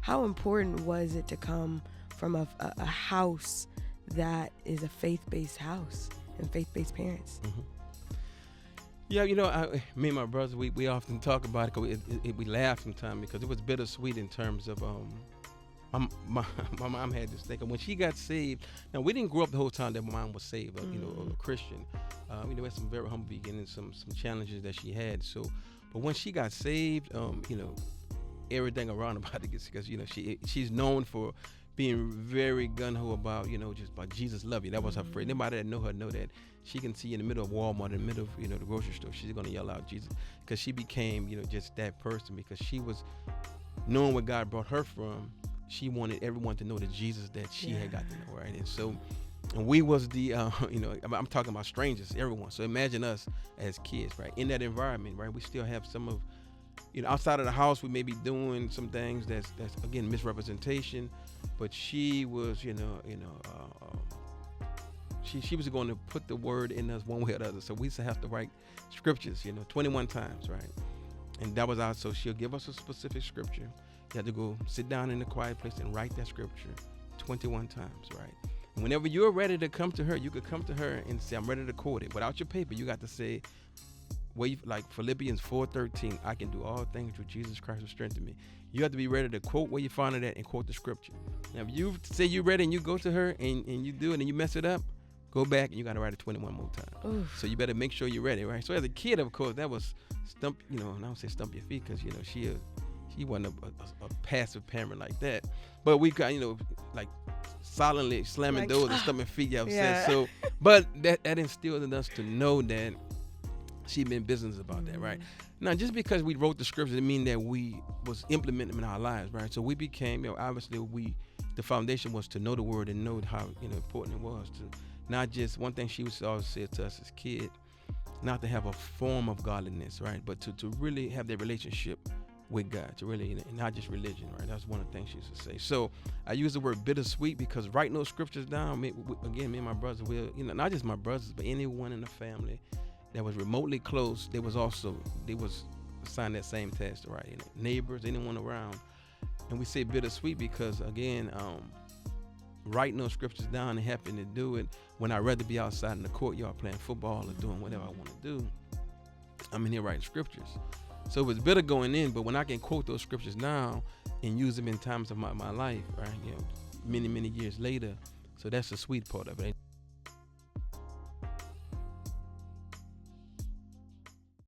how important was it to come from a house that is a faith-based house and faith-based parents? Mm-hmm. Yeah, me and my brother, we often talk about it, 'cause we laugh sometimes because it was bittersweet in terms of my mom had this thing. And when she got saved, now we didn't grow up the whole time that my mom was saved, a Christian. We had some very humble beginnings, some challenges that she had. So, but when she got saved, everything around about it, because she's known for being very gun-ho about, just about Jesus love you. That was her phrase. Anybody that know her know that she can see in the middle of Walmart, in the middle of, the grocery store, she's going to yell out Jesus, because she became, just that person, because she was knowing where God brought her from. She wanted everyone to know the Jesus that she had got to know, right? And so, and we was the, I'm talking about strangers, everyone. So imagine us as kids, right? In that environment, right? We still have some of, outside of the house, we may be doing some things that's again, misrepresentation. But she was, she was going to put the word in us one way or the other. So we used to have to write scriptures, 21 times, right? And that was so she'll give us a specific scripture. You have to go sit down in a quiet place and write that scripture 21 times, right? And whenever you're ready to come to her, you could come to her and say, I'm ready to quote it. Without your paper, you got to say, like Philippians 4:13, I can do all things through Jesus Christ who strengthens me. You have to be ready to quote where you found it at and quote the scripture. Now, if you say you're ready and you go to her and you do it and you mess it up, go back and you got to write it 21 more times. Oof. So you better make sure you're ready, right? So as a kid, of course, that was stump, and I don't say stump your feet, because, she wasn't a passive parent like that. But we got, like silently slamming doors and stumping feet, upset. So, but that instilled in us to know that she been business about that, right? Now, just because we wrote the scriptures didn't mean that we was implementing them in our lives, right? So we became, obviously the foundation was to know the word and know how, important it was to not just, one thing she would always say to us as kids, not to have a form of godliness, right? But to really have that relationship with God, to really, not just religion, right? That's one of the things she used to say. So I use the word bittersweet because writing those scriptures down, me and my brothers will, not just my brothers, but anyone in the family that was remotely close, they was assigned that same task to write. Neighbors, anyone around. And we say bittersweet because, again, writing those scriptures down and having to do it when I'd rather be outside in the courtyard playing football or doing whatever I want to do, I'm in here writing scriptures. So it was bitter going in, but when I can quote those scriptures now and use them in times of my life, right, many, many years later, so that's the sweet part of it.